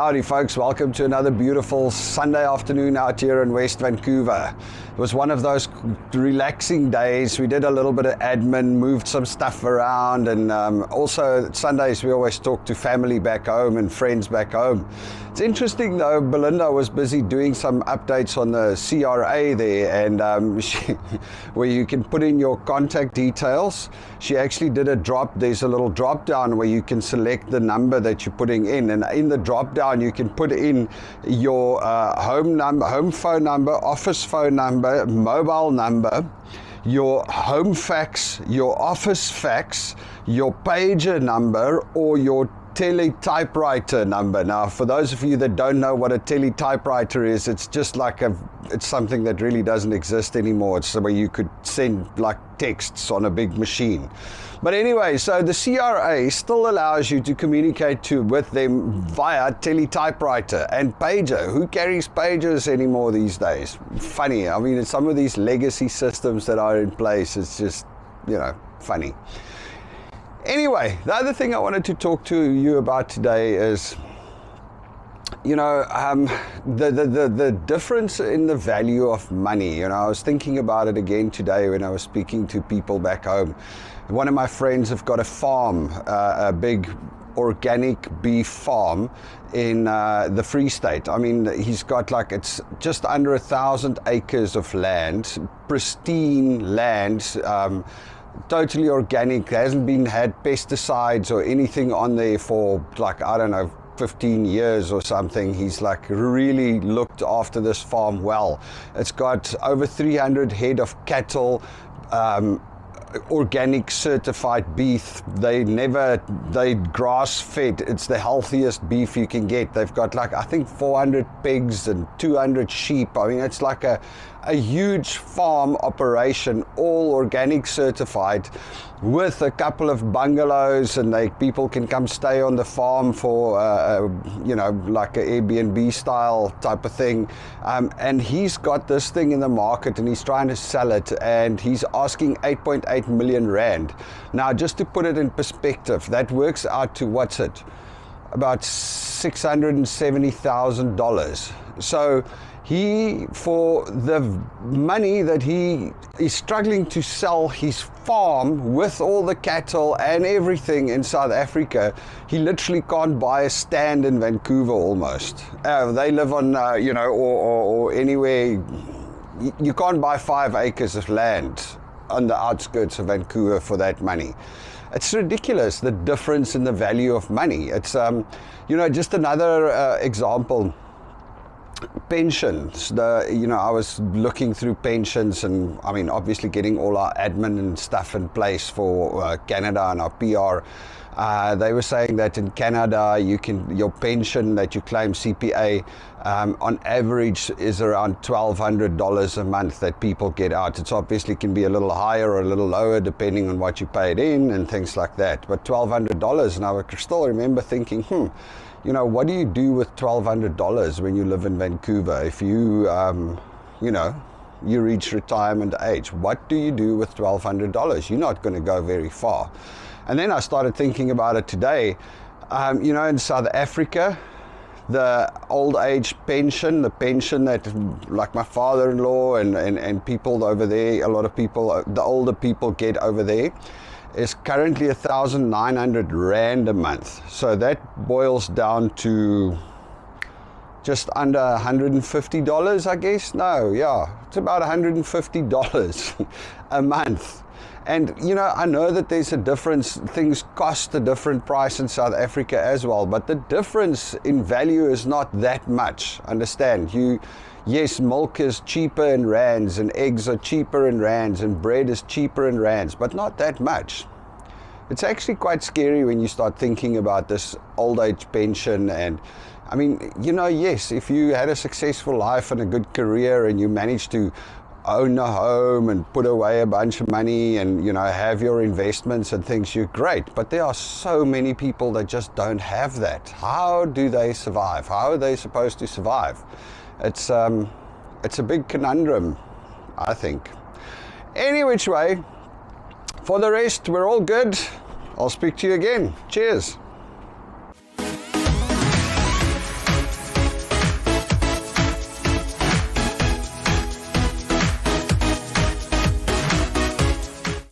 Howdy folks, welcome to another beautiful Sunday afternoon out here in West Vancouver. It was one of those relaxing days. We did a little bit of admin, moved some stuff around, and also Sundays we always talk to family back home and friends back home. It's interesting though, Belinda was busy doing some updates on the CRA there, and where you can put in your contact details. She actually did there's a little drop down where you can select the number that you're putting in, and in the drop down you can put in your home phone number, office phone number, mobile number, your home fax, your office fax, your pager number, or your Tele typewriter number. Now, for those of you that don't know what a Tele typewriter is, it's just like it's something that really doesn't exist anymore. It's where you could send like texts on a big machine. But anyway, so the CRA still allows you to communicate with them via Tele typewriter and pager. Who carries pagers anymore these days? Funny. I mean, some of these legacy systems that are in place, it's just, funny. Anyway, the other thing I wanted to talk to you about today is, the difference in the value of money. I was thinking about it again today when I was speaking to people back home. One of my friends have got a farm, a big organic beef farm in the Free State. I mean, he's got it's just under 1,000 acres of land, pristine land, totally organic, hasn't had pesticides or anything on there for 15 years or something. He's really looked after this farm well. It's got over 300 head of cattle, organic certified beef. They grass fed. It's the healthiest beef you can get. They've got I think 400 pigs and 200 sheep. I mean, it's like a huge farm operation, all organic certified, with a couple of bungalows, and people can come stay on the farm for like an Airbnb style type of thing. And he's got this thing in the market and he's trying to sell it, and he's asking 8.8 million rand. Now, just to put it in perspective, that works out to about $670,000. So for the money that he is struggling to sell his farm with all the cattle and everything in South Africa, he literally can't buy a stand in Vancouver almost. They live on, or anywhere. You can't buy 5 acres of land on the outskirts of Vancouver for that money. It's ridiculous, the difference in the value of money. It's, just another example. Pensions. I was looking through pensions, and I mean, obviously getting all our admin and stuff in place for Canada and our PR. They were saying that in Canada, your pension that you claim CPA, on average is around $1,200 a month that people get out. It's obviously can be a little higher or a little lower depending on what you paid in and things like that. But $1,200, and I still remember thinking, what do you do with $1,200 when you live in Vancouver? If you, you reach retirement age, what do you do with $1,200? You're not going to go very far. And then I started thinking about it today. In South Africa, the old age pension, the pension that like my father-in-law and people over there, a lot of people, the older people get over there, is currently 1,900 rand a month. So that boils down to just under $150, I guess. No, yeah, it's about $150 a month. And I know that there's a difference. Things cost a different price in South Africa as well, but the difference in value is not that much. Understand? Yes, milk is cheaper in rands, and eggs are cheaper in rands, and bread is cheaper in rands, but not that much. It's actually quite scary when you start thinking about this old age pension. And I mean, yes, if you had a successful life and a good career and you managed to own a home and put away a bunch of money and have your investments and things, you're great. But there are so many people that just don't have that. How do they survive? How are they supposed to survive? It's a big conundrum, I think. Any which way, for the rest, we're all good. I'll speak to you again. Cheers.